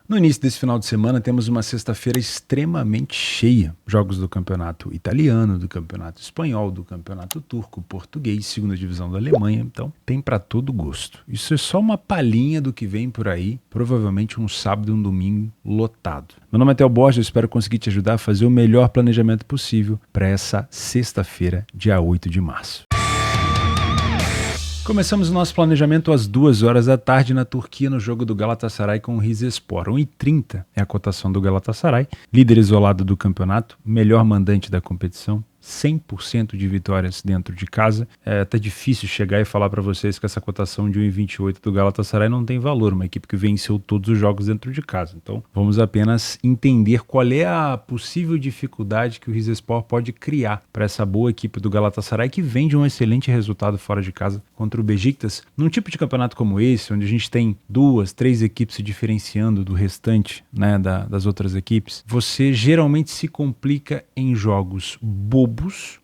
No início desse final de semana, temos uma sexta-feira extremamente cheia. Jogos do campeonato italiano, do campeonato espanhol, do campeonato turco, português, segunda divisão da Alemanha. Então, tem para todo gosto. Isso é só uma palhinha do que vem por aí. Provavelmente um sábado e um domingo lotado. Meu nome é Theo Borges, eu espero conseguir te ajudar a fazer o melhor planejamento possível para essa sexta-feira, dia 8 de março. Começamos o nosso planejamento às 2 horas da tarde na Turquia, no jogo do Galatasaray com o Rizespor. 1,30 é a cotação do Galatasaray, líder isolado do campeonato, melhor mandante da competição, 100% de vitórias dentro de casa. É até difícil chegar e falar para vocês que essa cotação de 1,28 do Galatasaray não tem valor, uma equipe que venceu todos os jogos dentro de casa. Então vamos apenas entender qual é a possível dificuldade que o Rizespor pode criar para essa boa equipe do Galatasaray, que vem de um excelente resultado fora de casa contra o Beşiktaş. Num tipo de campeonato como esse, onde a gente tem 2, 3 equipes se diferenciando do restante, né, das outras equipes, você geralmente se complica em jogos bobos,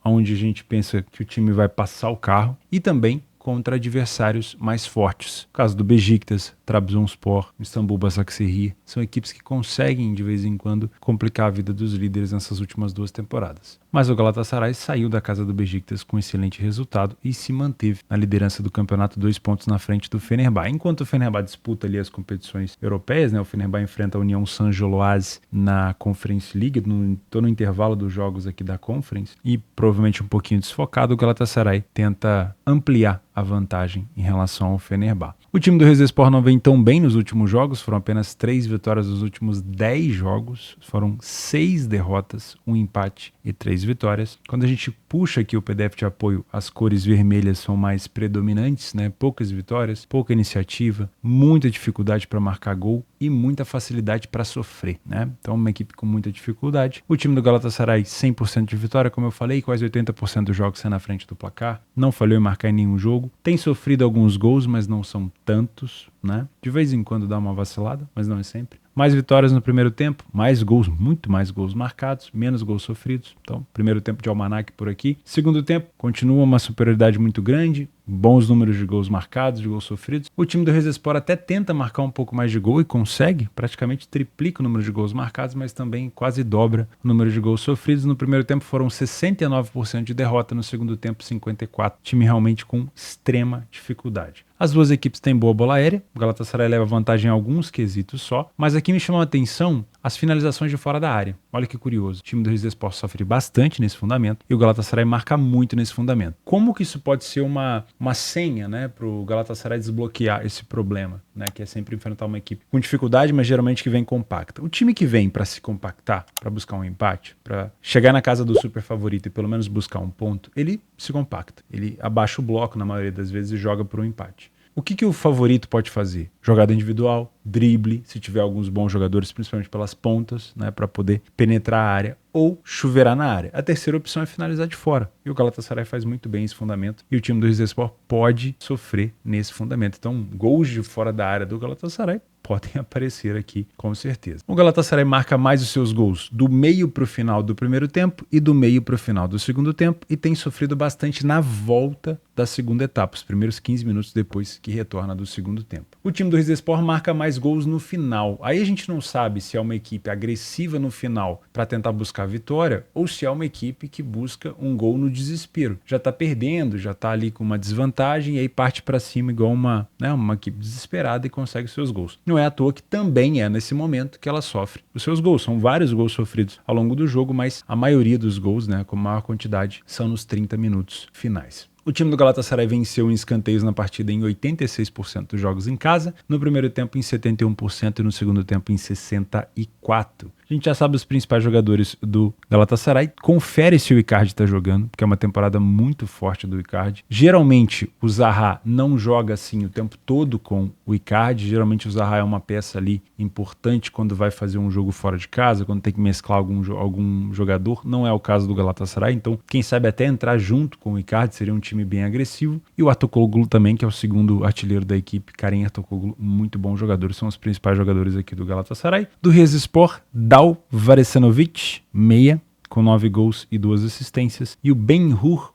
onde a gente pensa que o time vai passar o carro, e também contra adversários mais fortes. O caso do Beşiktaş, Trabzonspor, Istambul Başakşehir, são equipes que conseguem de vez em quando complicar a vida dos líderes nessas últimas 2 temporadas. Mas o Galatasaray saiu da casa do Beşiktaş com excelente resultado e se manteve na liderança do campeonato 2 pontos na frente do Fenerbahçe. Enquanto o Fenerbahçe disputa ali as competições europeias, né, o Fenerbahçe enfrenta a União Saint-Gilloise na Conference League, estou no intervalo dos jogos aqui da Conference, e provavelmente um pouquinho desfocado, o Galatasaray tenta ampliar a vantagem em relação ao Fenerbahçe. O time do Rizespor não vem tão bem nos últimos jogos, foram apenas 3 vitórias nos últimos 10 jogos, foram 6 derrotas, 1 empate e 3 vitórias. Quando a gente puxa aqui o PDF de apoio, as cores vermelhas são mais predominantes, né? Poucas vitórias, pouca iniciativa, muita dificuldade para marcar gol e muita facilidade para sofrer, né? Então uma equipe com muita dificuldade. O time do Galatasaray 100% de vitória, como eu falei, quase 80% dos jogos sendo na frente do placar, não falhou em marcar em nenhum jogo, tem sofrido alguns gols, mas não são tantos, né? De vez em quando dá uma vacilada, mas não é sempre. Mais vitórias no primeiro tempo, mais gols, muito mais gols marcados, menos gols sofridos. Então, primeiro tempo de almanaque por aqui. Segundo tempo, continua uma superioridade muito grande, bons números de gols marcados, de gols sofridos. O time do Rizespor até tenta marcar um pouco mais de gol e consegue, praticamente triplica o número de gols marcados, mas também quase dobra o número de gols sofridos. No primeiro tempo foram 69% de derrota, no segundo tempo 54%. Time realmente com extrema dificuldade. As duas equipes têm boa bola aérea, o Galatasaray leva vantagem em alguns quesitos só, mas aqui me chamou a atenção as finalizações de fora da área. Olha que curioso, o time do Rizespor sofre bastante nesse fundamento e o Galatasaray marca muito nesse fundamento. Como que isso pode ser uma senha, né, para o Galatasaray desbloquear esse problema, né, que é sempre enfrentar uma equipe com dificuldade, mas geralmente que vem compacta. O time que vem para se compactar, para buscar um empate, para chegar na casa do super favorito e pelo menos buscar um ponto, ele se compacta, ele abaixa o bloco na maioria das vezes e joga por um empate. O que o favorito pode fazer? Jogada individual, drible, se tiver alguns bons jogadores, principalmente pelas pontas, né, para poder penetrar a área, ou chuveirar na área. A terceira opção é finalizar de fora. E o Galatasaray faz muito bem esse fundamento. E o time do Rizespor pode sofrer nesse fundamento. Então, gols de fora da área do Galatasaray podem aparecer aqui, com certeza. O Galatasaray marca mais os seus gols do meio para o final do primeiro tempo e do meio para o final do segundo tempo, e tem sofrido bastante na volta da segunda etapa, os primeiros 15 minutos depois que retorna do segundo tempo. O time do Rizespor marca mais gols no final. Aí a gente não sabe se é uma equipe agressiva no final para tentar buscar a vitória ou se é uma equipe que busca um gol no desespero. Já tá perdendo, já tá ali com uma desvantagem e aí parte para cima igual uma equipe desesperada e consegue os seus gols. Não é à toa que também é nesse momento que ela sofre os seus gols. São vários gols sofridos ao longo do jogo, mas a maioria dos gols, né, com maior quantidade, são nos 30 minutos finais. O time do Galatasaray venceu em escanteios na partida em 86% dos jogos em casa, no primeiro tempo em 71% e no segundo tempo em 64%. A gente já sabe os principais jogadores do Galatasaray. Confere se o Icardi está jogando, porque é uma temporada muito forte do Icardi. Geralmente o Zaha não joga assim o tempo todo com o Icardi. Geralmente o Zaha é uma peça ali importante quando vai fazer um jogo fora de casa, quando tem que mesclar algum jogador. Não é o caso do Galatasaray, então quem sabe até entrar junto com o Icardi seria um time bem agressivo. E o Ertuğrul também, que é o segundo artilheiro da equipe, Karim Ertuğrul, muito bom jogador. São os principais jogadores aqui do Galatasaray. Do Rizespor, Dal Varesanovic, meia, com 9 gols e 2 assistências, e o Ben-Hur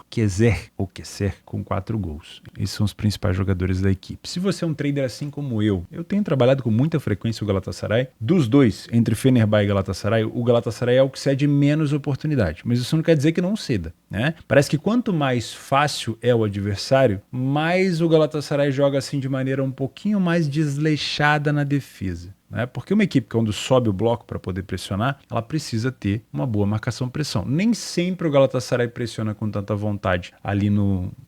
Kezer, com 4 gols. Esses são os principais jogadores da equipe. Se você é um trader assim como eu tenho trabalhado com muita frequência o Galatasaray. Dos dois, entre Fenerbahçe e Galatasaray, o Galatasaray é o que cede menos oportunidade, mas isso não quer dizer que não ceda, né? Parece que quanto mais fácil é o adversário, mais o Galatasaray joga assim de maneira um pouquinho mais desleixada na defesa. Porque uma equipe que quando sobe o bloco para poder pressionar, ela precisa ter uma boa marcação-pressão. Nem sempre o Galatasaray pressiona com tanta vontade ali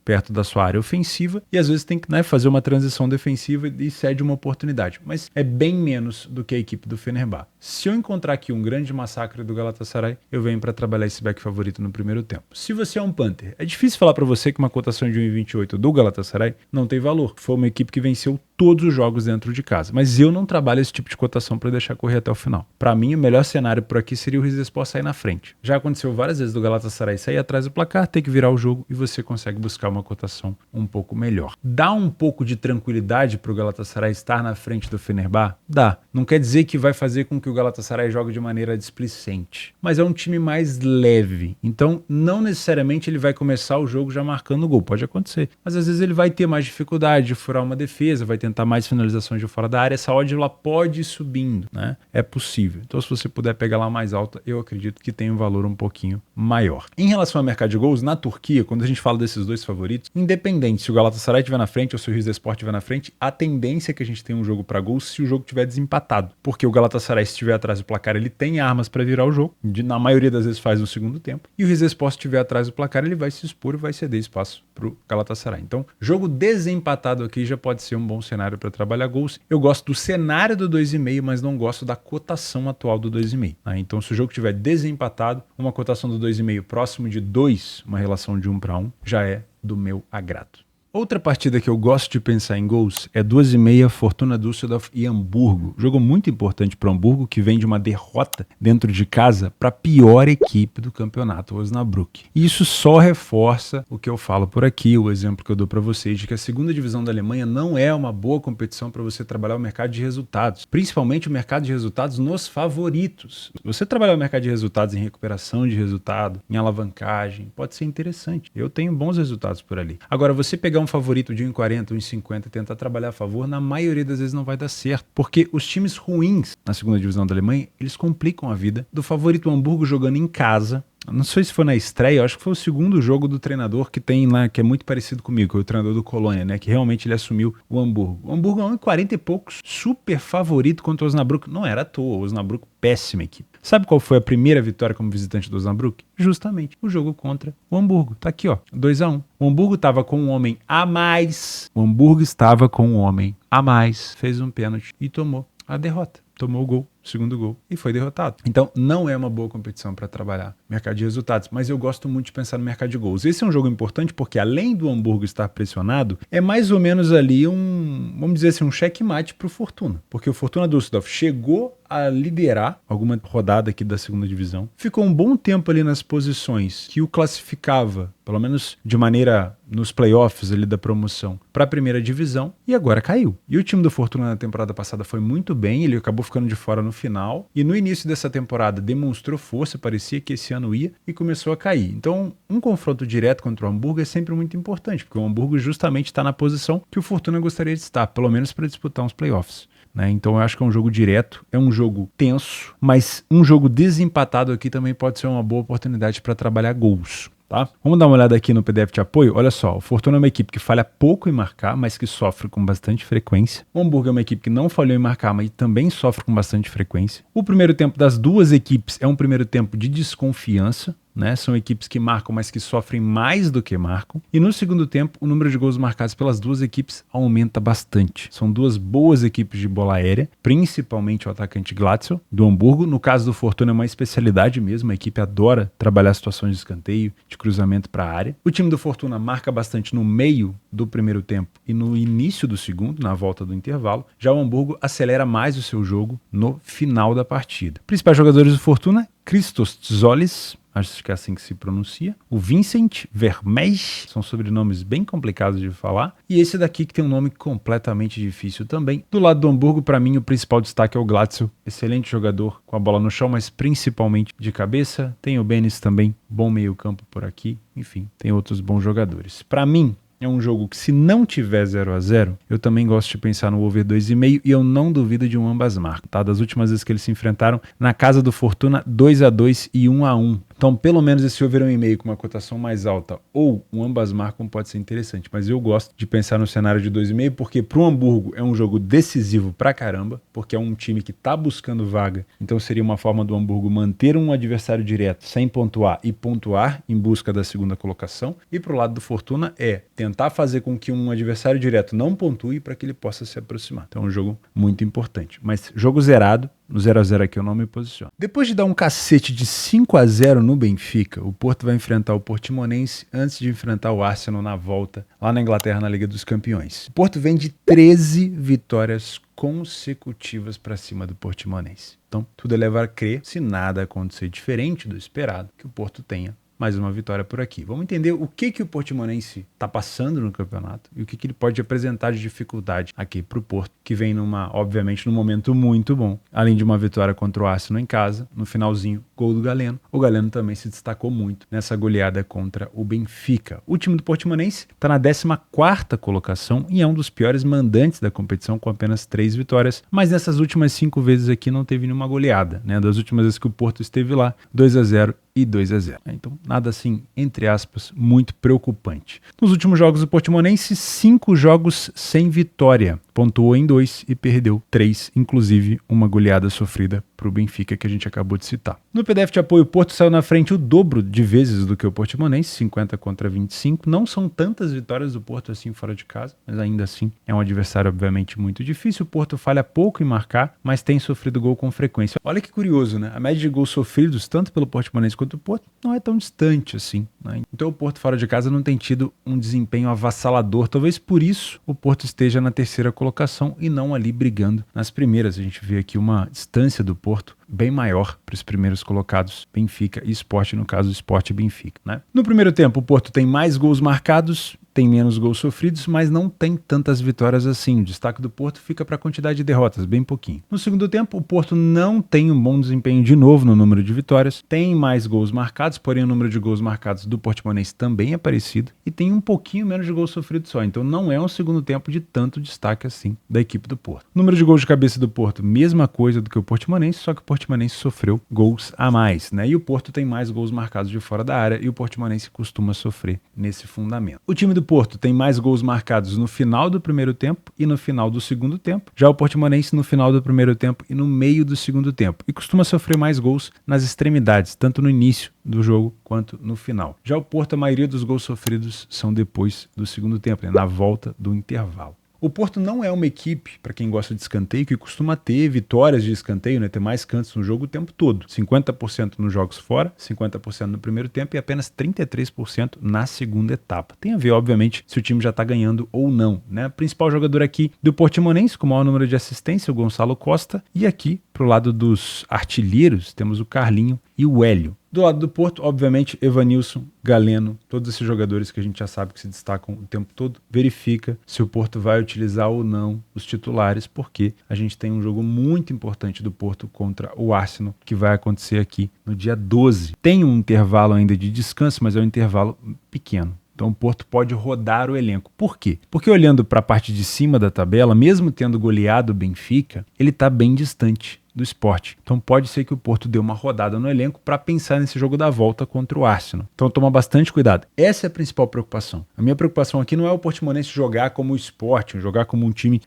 perto da sua área ofensiva e às vezes tem que fazer uma transição defensiva e cede uma oportunidade. Mas é bem menos do que a equipe do Fenerbahçe. Se eu encontrar aqui um grande massacre do Galatasaray, eu venho para trabalhar esse back favorito no primeiro tempo. Se você é um Panther, é difícil falar para você que uma cotação de 1,28 do Galatasaray não tem valor. Foi uma equipe que venceu todos os jogos dentro de casa. Mas eu não trabalho esse tipo de cotação para deixar correr até o final. Para mim, o melhor cenário por aqui seria o Rizespor sair na frente. Já aconteceu várias vezes do Galatasaray sair atrás do placar, ter que virar o jogo e você consegue buscar uma cotação um pouco melhor. Dá um pouco de tranquilidade para o Galatasaray estar na frente do Fenerbahçe? Dá. Não quer dizer que vai fazer com que o Galatasaray jogue de maneira displicente, mas é um time mais leve. Então, não necessariamente ele vai começar o jogo já marcando gol. Pode acontecer. Mas às vezes ele vai ter mais dificuldade de furar uma defesa, vai tentar mais finalizações de fora da área. Essa odd ela pode ir subindo, né? É possível. Então, se você puder pegar lá mais alta, eu acredito que tem um valor um pouquinho maior. Em relação ao mercado de gols, na Turquia, quando a gente fala desses dois favoritos, independente se o Galatasaray estiver na frente ou se o Rizespor estiver na frente, a tendência é que a gente tenha um jogo para gols se o jogo estiver desempatado. Porque o Galatasaray, se estiver atrás do placar, ele tem armas para virar o jogo. Na maioria das vezes faz no segundo tempo. E o Rizespor, se estiver atrás do placar, ele vai se expor e vai ceder espaço para o Galatasaray. Então, jogo desempatado aqui já pode ser um bom cenário para trabalhar gols. Eu gosto do cenário do 2,5, mas não gosto da cotação atual do 2,5. Então, se o jogo estiver desempatado, uma cotação do 2,5 próximo de 2, uma relação de 1-1, já é do meu agrado. Outra partida que eu gosto de pensar em gols é 2,5 Fortuna Düsseldorf e Hamburgo. Jogo muito importante para o Hamburgo, que vem de uma derrota dentro de casa para a pior equipe do campeonato, o Osnabrück. E isso só reforça o que eu falo por aqui, o exemplo que eu dou para vocês, de que a segunda divisão da Alemanha não é uma boa competição para você trabalhar o mercado de resultados, principalmente o mercado de resultados nos favoritos. Você trabalhar o mercado de resultados em recuperação de resultado, em alavancagem, pode ser interessante. Eu tenho bons resultados por ali. Agora, você pegar um favorito de 1,40, 1,50 e tentar trabalhar a favor, na maioria das vezes não vai dar certo, porque os times ruins na segunda divisão da Alemanha, eles complicam a vida do favorito Hamburgo jogando em casa. Não sei se foi na estreia, eu acho que foi o segundo jogo do treinador que tem lá, que é muito parecido comigo, que é o treinador do Colônia, né? Que realmente ele assumiu o Hamburgo. O Hamburgo é 1,40 e poucos, super favorito contra o Osnabrück. Não era à toa, o Osnabrück, péssima equipe. Sabe qual foi a primeira vitória como visitante do Osnabrück? Justamente o jogo contra o Hamburgo. Tá aqui, ó, 2-1. O Hamburgo estava com um homem a mais. O Hamburgo estava com um homem a mais. Fez um pênalti e tomou a derrota. Tomou o gol, segundo gol, e foi derrotado. Então, não é uma boa competição para trabalhar mercado de resultados, mas eu gosto muito de pensar no mercado de gols. Esse é um jogo importante porque, além do Hamburgo estar pressionado, é mais ou menos ali vamos dizer assim, um checkmate para o Fortuna. Porque o Fortuna Düsseldorf chegou a liderar alguma rodada aqui da segunda divisão, ficou um bom tempo ali nas posições que o classificava, pelo menos de maneira nos playoffs ali da promoção, para a primeira divisão, e agora caiu. E o time do Fortuna na temporada passada foi muito bem, ele acabou ficando de fora no final, e no início dessa temporada demonstrou força, parecia que esse ano ia, e começou a cair. Então, um confronto direto contra o Hamburgo é sempre muito importante, porque o Hamburgo justamente está na posição que o Fortuna gostaria de estar, pelo menos para disputar uns playoffs. Então eu acho que é um jogo direto, é um jogo tenso, mas um jogo desempatado aqui também pode ser uma boa oportunidade para trabalhar gols. Tá? Vamos dar uma olhada aqui no PDF de apoio. Olha só, o Fortuna é uma equipe que falha pouco em marcar, mas que sofre com bastante frequência. O Hamburgo é uma equipe que não falhou em marcar, mas também sofre com bastante frequência. O primeiro tempo das duas equipes é um primeiro tempo de desconfiança. São equipes que marcam, mas que sofrem mais do que marcam. E no segundo tempo, o número de gols marcados pelas duas equipes aumenta bastante. São duas boas equipes de bola aérea, principalmente o atacante Glatzel, do Hamburgo. No caso do Fortuna é uma especialidade mesmo, a equipe adora trabalhar situações de escanteio, de cruzamento para a área. O time do Fortuna marca bastante no meio do primeiro tempo e no início do segundo, na volta do intervalo. Já o Hamburgo acelera mais o seu jogo no final da partida. Principais jogadores do Fortuna, Christos Tzolis, acho que é assim que se pronuncia, o Vincent Vermeij, são sobrenomes bem complicados de falar, e esse daqui que tem um nome completamente difícil também. Do lado do Hamburgo, para mim, o principal destaque é o Glatzel, excelente jogador com a bola no chão, mas principalmente de cabeça. Tem o Benes também, bom meio campo por aqui, enfim, tem outros bons jogadores. Para mim, é um jogo que, se não tiver 0-0, eu também gosto de pensar no over 2,5 e eu não duvido de um ambas marcas, tá? Das últimas vezes que eles se enfrentaram, na casa do Fortuna, 2-2 e 1-1. Então, pelo menos esse over 1,5 com uma cotação mais alta ou um ambas marcam pode ser interessante, mas eu gosto de pensar no cenário de 2,5 porque pro Hamburgo é um jogo decisivo pra caramba, porque é um time que tá buscando vaga, então seria uma forma do Hamburgo manter um adversário direto sem pontuar e pontuar em busca da segunda colocação, e pro lado do Fortuna é tentar fazer com que um adversário direto não pontue para que ele possa se aproximar. Então é um jogo muito importante, mas jogo zerado, no 0-0 aqui eu não me posiciono. Depois de dar um cacete de 5-0 no Benfica, o Porto vai enfrentar o Portimonense antes de enfrentar o Arsenal na volta, lá na Inglaterra, na Liga dos Campeões. O Porto vem de 13 vitórias consecutivas para cima do Portimonense. Então, tudo é levar a crer, se nada acontecer diferente do esperado, que o Porto tenha mais uma vitória por aqui. Vamos entender o que o Portimonense está passando no campeonato e o que ele pode apresentar de dificuldade aqui para o Porto, que vem obviamente num momento muito bom. Além de uma vitória contra o Arsenal em casa, no finalzinho, gol do Galeno. O Galeno também se destacou muito nessa goleada contra o Benfica. O time do Portimonense está na 14ª colocação e é um dos piores mandantes da competição, com apenas 3 vitórias, mas nessas últimas 5 vezes aqui não teve nenhuma goleada, né? Das últimas vezes que o Porto esteve lá, 2-0 e 2-0. Então, nada assim, entre aspas, muito preocupante. Nos últimos jogos do Portimonense, 5 jogos sem vitória. Pontuou em 2 e perdeu 3, inclusive uma goleada sofrida para o Benfica, que a gente acabou de citar. No PDF de apoio, o Porto saiu na frente o dobro de vezes do que o Portimonense, 50 contra 25. Não são tantas vitórias do Porto assim fora de casa, mas ainda assim é um adversário obviamente muito difícil. O Porto falha pouco em marcar, mas tem sofrido gol com frequência. Olha que curioso, né? A média de gols sofridos, tanto pelo Portimonense quanto o Porto, não é tão distante assim, né? Então o Porto fora de casa não tem tido um desempenho avassalador. Talvez por isso o Porto esteja na 3ª colocação e não ali brigando nas primeiras. A gente vê aqui uma distância do Porto bem maior para os primeiros colocados, Benfica e Sport, no caso Sport e Benfica, né? No primeiro tempo, o Porto tem mais gols marcados, tem menos gols sofridos, mas não tem tantas vitórias assim. O destaque do Porto fica para a quantidade de derrotas, bem pouquinho. No segundo tempo, o Porto não tem um bom desempenho de novo no número de vitórias, tem mais gols marcados, porém o número de gols marcados do Portimonense também é parecido e tem um pouquinho menos de gols sofridos só. Então não é um segundo tempo de tanto destaque assim da equipe do Porto. Número de gols de cabeça do Porto, mesma coisa do que o Portimonense, só que o Portimonense sofreu gols a mais, né? E o Porto tem mais gols marcados de fora da área e o Portimonense costuma sofrer nesse fundamento. O time do Porto tem mais gols marcados no final do primeiro tempo e no final do segundo tempo. Já o Portimonense no final do primeiro tempo e no meio do segundo tempo. E costuma sofrer mais gols nas extremidades, tanto no início do jogo quanto no final. Já o Porto, a maioria dos gols sofridos são depois do segundo tempo, né? Na volta do intervalo. O Porto não é uma equipe, para quem gosta de escanteio, que costuma ter vitórias de escanteio, né? Ter mais cantos no jogo o tempo todo. 50% nos jogos fora, 50% no primeiro tempo e apenas 33% na segunda etapa. Tem a ver, obviamente, se o time já está ganhando ou não, né? O principal jogador aqui do Portimonense, com o maior número de assistência, o Gonçalo Costa. E aqui, pro lado dos artilheiros, temos o Carlinho e o Hélio. Do lado do Porto, obviamente, Evanilson, Galeno, todos esses jogadores que a gente já sabe que se destacam o tempo todo. Verifica se o Porto vai utilizar ou não os titulares, porque a gente tem um jogo muito importante do Porto contra o Arsenal, que vai acontecer aqui no dia 12. Tem um intervalo ainda de descanso, mas é um intervalo pequeno. Então o Porto pode rodar o elenco. Por quê? Porque olhando para a parte de cima da tabela, mesmo tendo goleado o Benfica, ele está bem distante do Sport. Então pode ser que o Porto dê uma rodada no elenco para pensar nesse jogo da volta contra o Arsenal. Então toma bastante cuidado. Essa é a principal preocupação. A minha preocupação aqui não é o Portimonense jogar como o Sport, jogar como um time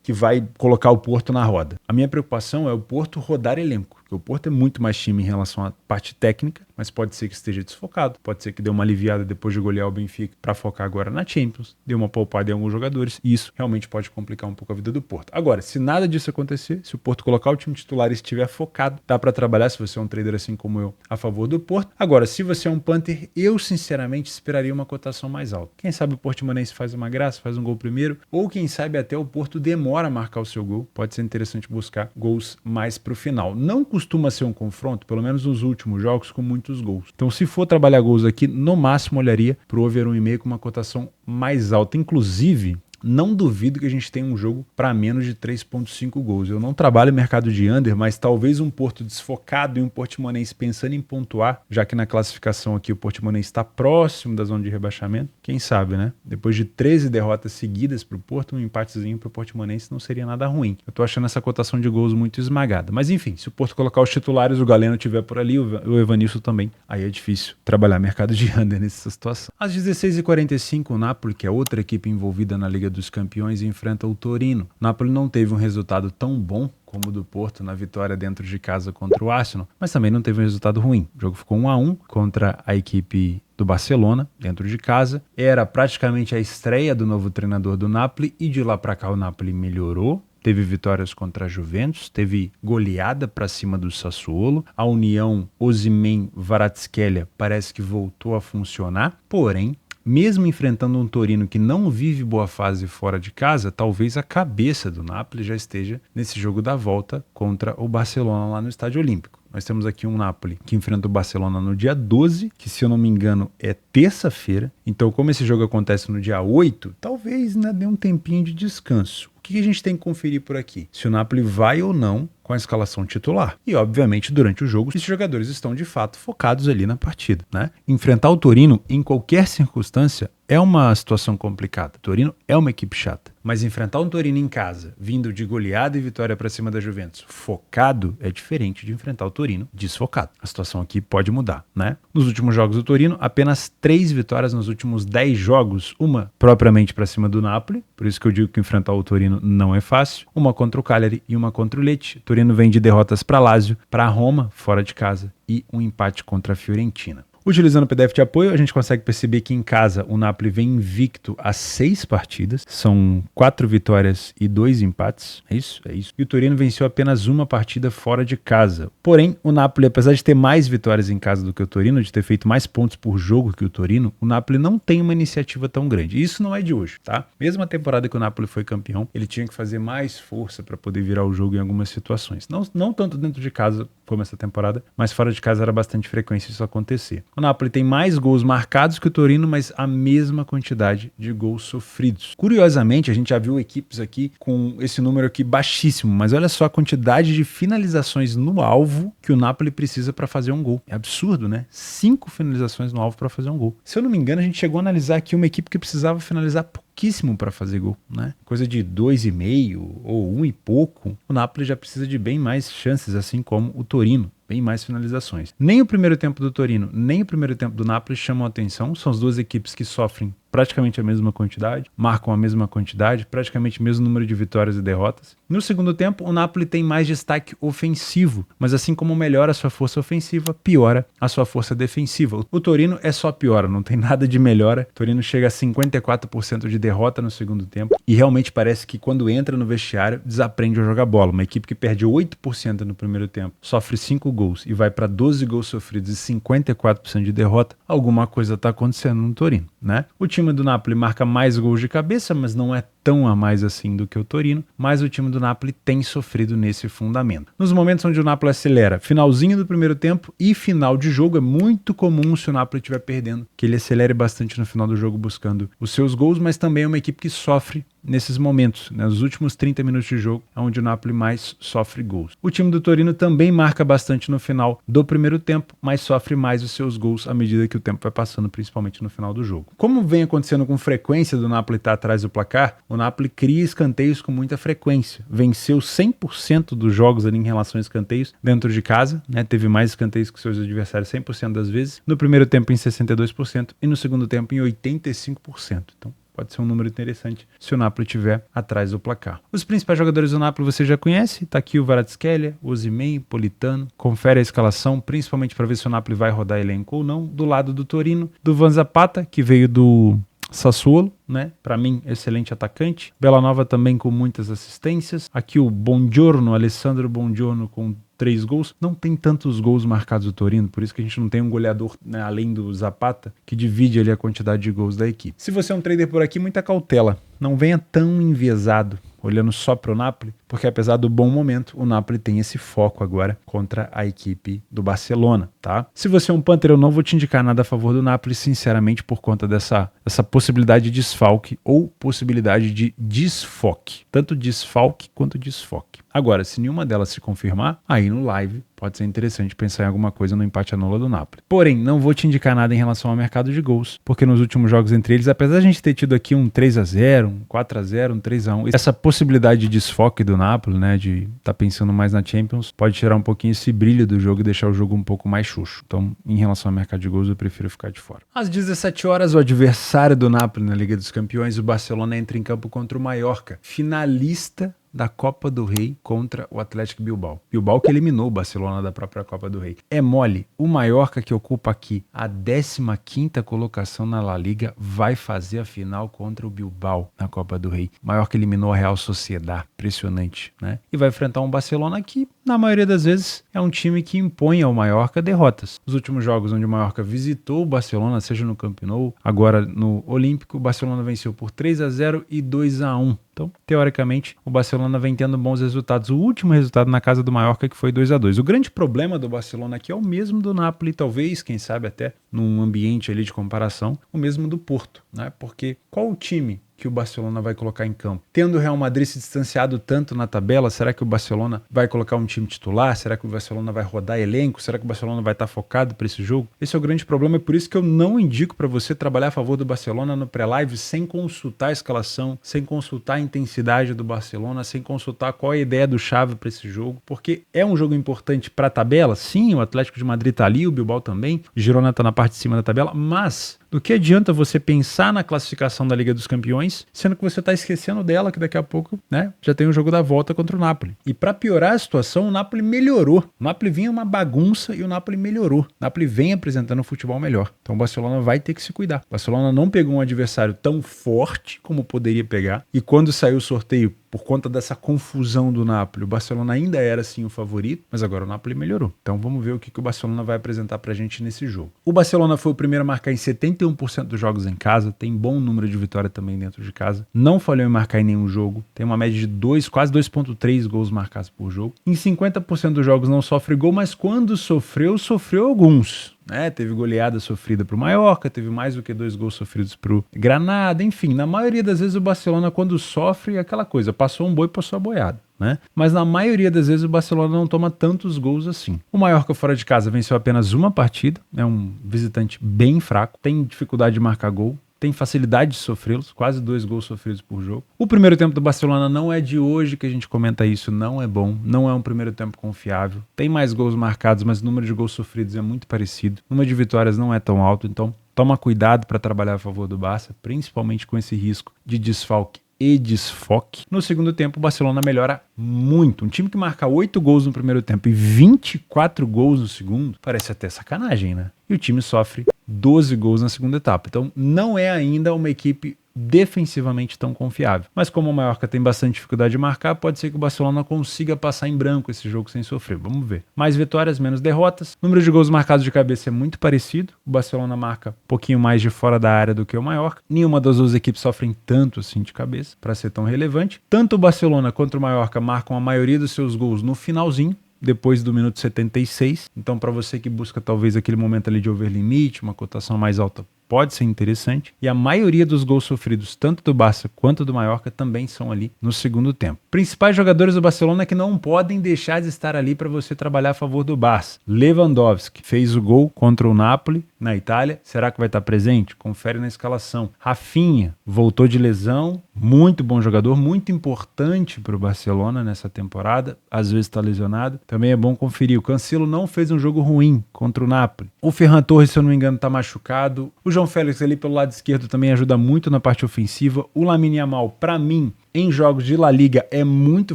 que vai colocar o Porto na roda. A minha preocupação é o Porto rodar elenco. Porque o Porto é muito mais time em relação à parte técnica, mas pode ser que esteja desfocado, pode ser que dê uma aliviada depois de golear o Benfica para focar agora na Champions, dê uma poupada em alguns jogadores, e isso realmente pode complicar um pouco a vida do Porto. Agora, se nada disso acontecer, se o Porto colocar o time titular e estiver focado, dá para trabalhar, se você é um trader assim como eu, a favor do Porto. Agora, se você é um punter, eu sinceramente esperaria uma cotação mais alta. Quem sabe o Portimonense faz uma graça, faz um gol primeiro, ou quem sabe até o Porto demora a marcar o seu gol. Pode ser interessante buscar gols mais para o final. Não costuma ser um confronto, pelo menos nos últimos jogos, com muitos gols. Então, se for trabalhar gols aqui, no máximo olharia para o over 1,5 com uma cotação mais alta. Inclusive, não duvido que a gente tenha um jogo para menos de 3,5 gols. Eu não trabalho mercado de under, mas talvez um Porto desfocado e um Portimonense pensando em pontuar, já que na classificação aqui o Portimonense está próximo da zona de rebaixamento. Quem sabe, né? Depois de 13 derrotas seguidas para o Porto, um empatezinho para o Portimonense não seria nada ruim. Eu tô achando essa cotação de gols muito esmagada. Mas enfim, se o Porto colocar os titulares, o Galeno estiver por ali, o Evanilson também, aí é difícil trabalhar mercado de under nessa situação. Às 16h45, o Napoli, que é outra equipe envolvida na Liga dos Campeões, enfrenta o Torino. O Napoli não teve um resultado tão bom como o do Porto na vitória dentro de casa contra o Arsenal, mas também não teve um resultado ruim. O jogo ficou 1-1 contra a equipe do Barcelona, dentro de casa. Era praticamente a estreia do novo treinador do Napoli e de lá para cá o Napoli melhorou. Teve vitórias contra a Juventus, teve goleada para cima do Sassuolo. A união Osimhen-Kvaratskhelia parece que voltou a funcionar, porém, mesmo enfrentando um Torino que não vive boa fase fora de casa, talvez a cabeça do Napoli já esteja nesse jogo da volta contra o Barcelona lá no Estádio Olímpico. Nós temos aqui um Napoli que enfrenta o Barcelona no dia 12, que se eu não me engano é terça-feira. Então, como esse jogo acontece no dia 8, talvez, né, dê um tempinho de descanso. O que a gente tem que conferir por aqui? Se o Napoli vai ou não com a escalação titular. E, obviamente, durante o jogo, esses jogadores estão, de fato, focados ali na partida, né? Enfrentar o Torino, em qualquer circunstância, é uma situação complicada. O Torino é uma equipe chata. Mas enfrentar um Torino em casa, vindo de goleada e vitória para cima da Juventus, focado, é diferente de enfrentar o Torino desfocado. A situação aqui pode mudar, né? Nos últimos jogos do Torino, apenas 3 vitórias nos últimos 10 jogos. Uma propriamente para cima do Napoli, por isso que eu digo que enfrentar o Torino não é fácil. Uma contra o Cagliari e uma contra o Lecce. O Torino vem de derrotas para Lazio, para Roma, fora de casa, e um empate contra a Fiorentina. Utilizando o PDF de apoio, a gente consegue perceber que em casa o Napoli vem invicto a 6 partidas. São 4 vitórias e 2 empates. É isso? É isso. E o Torino venceu apenas uma partida fora de casa. Porém, o Napoli, apesar de ter mais vitórias em casa do que o Torino, de ter feito mais pontos por jogo que o Torino, o Napoli não tem uma iniciativa tão grande. Isso não é de hoje, tá? Mesmo a temporada que o Napoli foi campeão, ele tinha que fazer mais força para poder virar o jogo em algumas situações. Não tanto dentro de casa como essa temporada, mas fora de casa era bastante frequência isso acontecer. O Napoli tem mais gols marcados que o Torino, mas a mesma quantidade de gols sofridos. Curiosamente, a gente já viu equipes aqui com esse número aqui baixíssimo, mas olha só a quantidade de finalizações no alvo que o Napoli precisa para fazer um gol. É absurdo, né? 5 finalizações no alvo para fazer um gol. Se eu não me engano, a gente chegou a analisar aqui uma equipe que precisava finalizar pouquíssimo para fazer gol, né? Coisa de 2,5 ou 1 e pouco. O Napoli já precisa de bem mais chances, assim como o Torino. Bem mais finalizações. Nem o primeiro tempo do Torino, nem o primeiro tempo do Napoli chamam a atenção. São as duas equipes que sofrem praticamente a mesma quantidade, marcam a mesma quantidade, praticamente o mesmo número de vitórias e derrotas. No segundo tempo, o Napoli tem mais destaque ofensivo, mas assim como melhora a sua força ofensiva, piora a sua força defensiva. O Torino é só piora, não tem nada de melhora. O Torino chega a 54% de derrota no segundo tempo e realmente parece que quando entra no vestiário, desaprende a jogar bola. Uma equipe que perde 8% no primeiro tempo, sofre 5 gols e vai para 12 gols sofridos e 54% de derrota, alguma coisa está acontecendo no Torino, né? O time do Napoli marca mais gols de cabeça, mas não é tão a mais assim do que o Torino, mas o time do Napoli tem sofrido nesse fundamento. Nos momentos onde o Napoli acelera, finalzinho do primeiro tempo e final de jogo, é muito comum se o Napoli estiver perdendo, que ele acelere bastante no final do jogo buscando os seus gols, mas também é uma equipe que sofre nesses momentos, né? Os últimos 30 minutos de jogo é onde o Napoli mais sofre gols. O time do Torino também marca bastante no final do primeiro tempo, mas sofre mais os seus gols à medida que o tempo vai passando, principalmente no final do jogo. Como vem acontecendo com frequência do Napoli estar atrás do placar, o Napoli cria escanteios com muita frequência. Venceu 100% dos jogos ali em relação a escanteios dentro de casa, né? Teve mais escanteios que seus adversários 100% das vezes. No primeiro tempo em 62% e no segundo tempo em 85%. Então, pode ser um número interessante se o Napoli estiver atrás do placar. Os principais jogadores do Napoli você já conhece. Está aqui o Kvaratskhelia, Osimhen, Politano. Confere a escalação, principalmente para ver se o Napoli vai rodar elenco ou não. Do lado do Torino, do Van Zapata, que veio do Sassuolo, né? Para mim, excelente atacante. Bellanova também com muitas assistências. Aqui o Buongiorno, Alessandro Buongiorno com 3 gols. Não tem tantos gols marcados do Torino, por isso que a gente não tem um goleador, né, além do Zapata, que divide ali a quantidade de gols da equipe. Se você é um trader por aqui, muita cautela. Não venha tão enviesado, olhando só para o Napoli, porque apesar do bom momento, o Napoli tem esse foco agora contra a equipe do Barcelona, tá? Se você é um Panther, eu não vou te indicar nada a favor do Napoli, sinceramente, por conta dessa possibilidade de desfalque ou possibilidade de desfoque. Tanto desfalque quanto desfoque. Agora, se nenhuma delas se confirmar, aí no live pode ser interessante pensar em alguma coisa no empate anula do Napoli. Porém, não vou te indicar nada em relação ao mercado de gols, porque nos últimos jogos entre eles, apesar de a gente ter tido aqui um 3-0, um 4-0, um 3-1, essa possibilidade de desfoque do Napoli, né, de estar pensando mais na Champions, pode tirar um pouquinho esse brilho do jogo e deixar o jogo um pouco mais xuxo. Então, em relação ao mercado de gols, eu prefiro ficar de fora. Às 17 horas, o adversário do Napoli na Liga dos Campeões, o Barcelona, entra em campo contra o Mallorca, finalista da Copa do Rei contra o Atlético Bilbao. Bilbao que eliminou o Barcelona da própria Copa do Rei. É mole, o Mallorca, que ocupa aqui a 15ª colocação na La Liga, vai fazer a final contra o Bilbao na Copa do Rei. O Mallorca eliminou a Real Sociedad, impressionante, né? E vai enfrentar um Barcelona que, na maioria das vezes, é um time que impõe ao Mallorca derrotas. Os últimos jogos onde o Mallorca visitou o Barcelona, seja no Camp Nou, agora no Olímpico, o Barcelona venceu por 3-0 e 2-1. Então, teoricamente, o Barcelona vem tendo bons resultados. O último resultado na casa do Mallorca que foi 2-2. O grande problema do Barcelona aqui é o mesmo do Napoli, talvez, quem sabe até num ambiente ali de comparação, o mesmo do Porto, né? Porque qual o time que o Barcelona vai colocar em campo? Tendo o Real Madrid se distanciado tanto na tabela, será que o Barcelona vai colocar um time titular? Será que o Barcelona vai rodar elenco? Será que o Barcelona vai estar focado para esse jogo? Esse é o grande problema, é por isso que eu não indico para você trabalhar a favor do Barcelona no pré-live sem consultar a escalação, sem consultar a intensidade do Barcelona, sem consultar qual é a ideia do Xavi para esse jogo, porque é um jogo importante para a tabela. Sim, o Atlético de Madrid está ali, o Bilbao também, o Girona está na parte de cima da tabela, mas do que adianta você pensar na classificação da Liga dos Campeões, sendo que você está esquecendo dela, que daqui a pouco, né, já tem o jogo da volta contra o Napoli. E para piorar a situação, o Napoli melhorou. O Napoli vinha uma bagunça e o Napoli melhorou. O Napoli vem apresentando um futebol melhor. Então o Barcelona vai ter que se cuidar. O Barcelona não pegou um adversário tão forte como poderia pegar. E quando saiu o sorteio, por conta dessa confusão do Napoli, o Barcelona ainda era sim o favorito, mas agora o Napoli melhorou. Então vamos ver o que o Barcelona vai apresentar pra gente nesse jogo. O Barcelona foi o primeiro a marcar em 71% dos jogos em casa, tem bom número de vitória também dentro de casa, não falhou em marcar em nenhum jogo, tem uma média de quase 2,3 gols marcados por jogo. Em 50% dos jogos não sofre gol, mas quando sofreu alguns. Teve goleada sofrida para o Mallorca, teve mais do que 2 gols sofridos para o Granada, enfim, na maioria das vezes o Barcelona, quando sofre, é aquela coisa, passou um boi, passou a boiada, né? Mas na maioria das vezes o Barcelona não toma tantos gols assim. O Mallorca fora de casa venceu apenas uma partida, é um visitante bem fraco, tem dificuldade de marcar gol, tem facilidade de sofrê-los, quase 2 gols sofridos por jogo. O primeiro tempo do Barcelona não é de hoje que a gente comenta isso, não é bom, não é um primeiro tempo confiável. Tem mais gols marcados, mas o número de gols sofridos é muito parecido. O número de vitórias não é tão alto, então toma cuidado para trabalhar a favor do Barça, principalmente com esse risco de desfalque e desfoque. No segundo tempo, o Barcelona melhora muito. Um time que marca 8 gols no primeiro tempo e 24 gols no segundo, parece até sacanagem, né? E o time sofre 12 gols na segunda etapa. Então, não é ainda uma equipe defensivamente tão confiável. Mas como o Mallorca tem bastante dificuldade de marcar, pode ser que o Barcelona consiga passar em branco esse jogo sem sofrer. Vamos ver. Mais vitórias, menos derrotas. O número de gols marcados de cabeça é muito parecido. O Barcelona marca um pouquinho mais de fora da área do que o Mallorca. Nenhuma das duas equipes sofrem tanto assim de cabeça para ser tão relevante. Tanto o Barcelona quanto o Mallorca marcam a maioria dos seus gols no finalzinho, depois do minuto 76. Então, para você que busca talvez aquele momento ali de overlimite, uma cotação mais alta, pode ser interessante. E a maioria dos gols sofridos, tanto do Barça quanto do Mallorca, também são ali no segundo tempo. Principais jogadores do Barcelona que não podem deixar de estar ali para você trabalhar a favor do Barça. Lewandowski fez o gol contra o Napoli na Itália. Será que vai estar presente? Confere na escalação. Rafinha voltou de lesão, muito bom jogador, muito importante para o Barcelona nessa temporada. Às vezes está lesionado. Também é bom conferir. O Cancelo não fez um jogo ruim contra o Napoli. O Ferran Torres, se eu não me engano, está machucado. O João Félix ali pelo lado esquerdo também ajuda muito na parte ofensiva. O Lamine Yamal, para mim, em jogos de La Liga é muito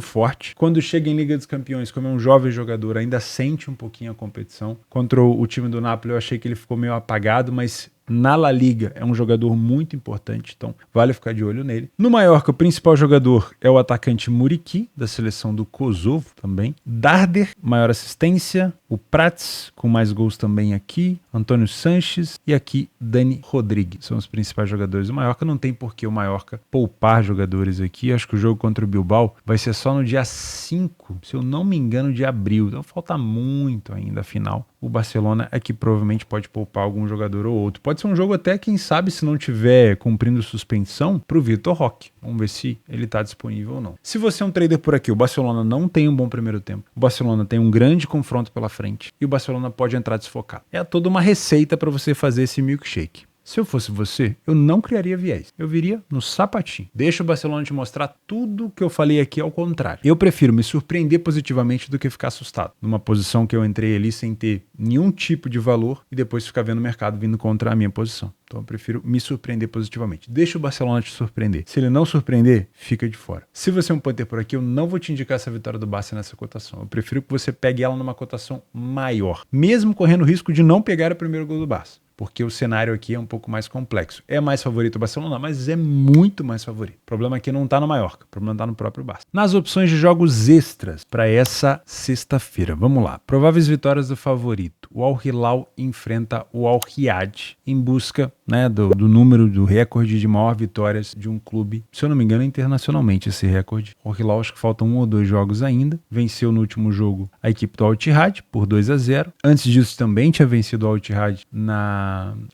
forte. Quando chega em Liga dos Campeões, como é um jovem jogador, ainda sente um pouquinho a competição. Contra o time do Napoli eu achei que ele ficou meio apagado, mas na La Liga é um jogador muito importante, então vale ficar de olho nele. No Mallorca, o principal jogador é o atacante Muriqui, da seleção do Kosovo também. Darder, maior assistência. O Prats, com mais gols também aqui. Antônio Sanches e aqui Dani Rodrigues. São os principais jogadores do Mallorca. Não tem por que o Mallorca poupar jogadores aqui. Acho que o jogo contra o Bilbao vai ser só no dia 5, se eu não me engano, de abril. Então falta muito ainda a final. O Barcelona é que provavelmente pode poupar algum jogador ou outro. Pode ser um jogo até, quem sabe, se não tiver cumprindo suspensão, pro Vitor Roque. Vamos ver se ele tá disponível ou não. Se você é um trader por aqui, o Barcelona não tem um bom primeiro tempo. O Barcelona tem um grande confronto pela frente. E o Barcelona pode entrar desfocado. É toda uma receita para você fazer esse milkshake. Se eu fosse você, eu não criaria viés. Eu viria no sapatinho. Deixa o Barcelona te mostrar tudo que eu falei aqui ao contrário. Eu prefiro me surpreender positivamente do que ficar assustado. Numa posição que eu entrei ali sem ter nenhum tipo de valor e depois ficar vendo o mercado vindo contra a minha posição. Então eu prefiro me surpreender positivamente. Deixa o Barcelona te surpreender. Se ele não surpreender, fica de fora. Se você é um punter por aqui, eu não vou te indicar essa vitória do Barça nessa cotação. Eu prefiro que você pegue ela numa cotação maior, mesmo correndo o risco de não pegar o primeiro gol do Barça. Porque o cenário aqui é um pouco mais complexo. É mais favorito o Barcelona, mas é muito mais favorito. O problema aqui não está no Mallorca, o problema está no próprio Barça. Nas opções de jogos extras para essa sexta-feira, vamos lá. Prováveis vitórias do favorito. O Al Hilal enfrenta o Al Riyad em busca, né, do número, do recorde de maior vitórias de um clube, se eu não me engano, internacionalmente esse recorde. O Al Hilal, acho que faltam 1 ou 2 jogos ainda. Venceu no último jogo a equipe do Al Ittihad por 2-0. Antes disso também tinha vencido o Al Ittihad na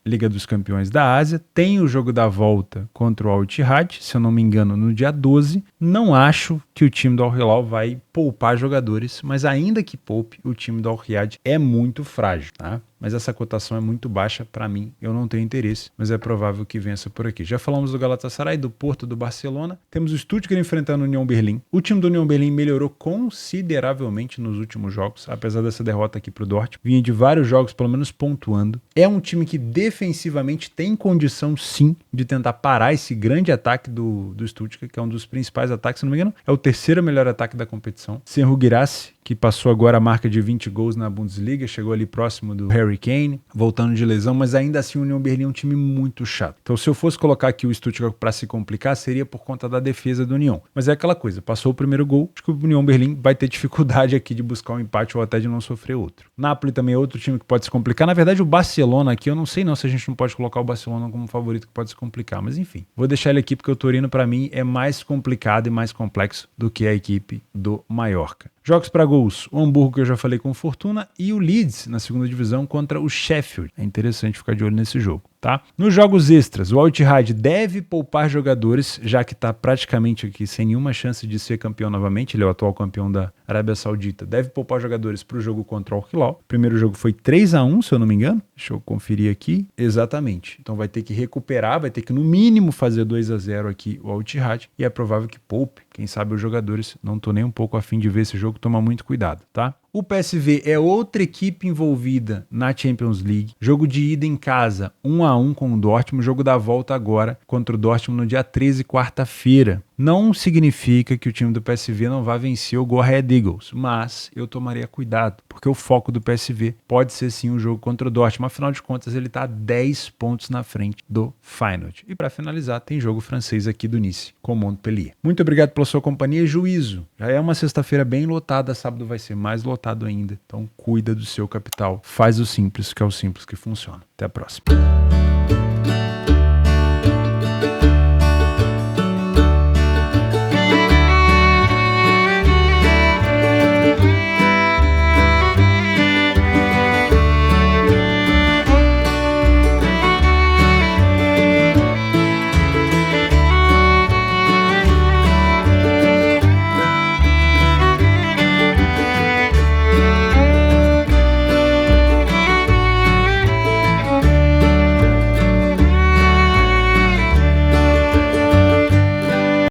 Liga dos Campeões da Ásia. Tem o jogo da volta contra o Al Ittihad, se eu não me engano, no dia 12. Não acho que o time do Al Hilal vai poupar jogadores, mas ainda que poupe, o time do Al Riyad é muito frágil, tá? Mas essa cotação é muito baixa para mim, eu não tenho interesse, mas é provável que vença por aqui. Já falamos do Galatasaray, do Porto, do Barcelona. Temos o Stuttgart enfrentando o União Berlim. O time do União Berlim melhorou consideravelmente nos últimos jogos, apesar dessa derrota aqui pro Dortmund. Vinha de vários jogos, pelo menos pontuando. É um time que defensivamente tem condição, sim, de tentar parar esse grande ataque do Stuttgart, que é um dos principais ataques, se não me engano, é o terceiro melhor ataque da competição. Sem Guirassy, que passou agora a marca de 20 gols na Bundesliga, chegou ali próximo do Harry Kane, voltando de lesão, mas ainda assim o União Berlim é um time muito chato. Então se eu fosse colocar aqui o Stuttgart para se complicar, seria por conta da defesa do União. Mas é aquela coisa, passou o primeiro gol, acho que o União Berlim vai ter dificuldade aqui de buscar um empate ou até de não sofrer outro. Napoli também é outro time que pode se complicar. Na verdade o Barcelona aqui, eu não sei não se a gente não pode colocar o Barcelona como favorito que pode se complicar, mas enfim. Vou deixar ele aqui porque o Torino para mim é mais complicado e mais complexo do que a equipe do Mallorca. Jogos para gols, o Hamburgo que eu já falei com fortuna e o Leeds na segunda divisão contra o Sheffield. É interessante ficar de olho nesse jogo, tá? Nos jogos extras, o Al Ittihad deve poupar jogadores, já que está praticamente aqui sem nenhuma chance de ser campeão novamente. Ele é o atual campeão da Arábia Saudita. Deve poupar jogadores para o jogo contra o Al Hilal. O primeiro jogo foi 3-1, se eu não me engano. Deixa eu conferir aqui. Exatamente. Então vai ter que recuperar, vai ter que no mínimo fazer 2-0 aqui o Al Ittihad e é provável que poupe. Quem sabe os jogadores, não tô nem um pouco a fim de ver esse jogo, toma muito cuidado, tá? O PSV é outra equipe envolvida na Champions League. Jogo de ida em casa, 1-1 com o Dortmund. Jogo da volta agora contra o Dortmund no dia 13, quarta-feira. Não significa que o time do PSV não vá vencer o Go Ahead Eagles, mas eu tomaria cuidado, porque o foco do PSV pode ser sim o jogo contra o Dortmund. Afinal de contas, ele está 10 pontos na frente do Feyenoord. E para finalizar, tem jogo francês aqui do Nice com o Montpellier. Muito obrigado pela sua companhia. Juízo. Já é uma sexta-feira bem lotada, sábado vai ser mais lotado ainda. Então cuida do seu capital. Faz o simples, que é o simples que funciona. Até a próxima.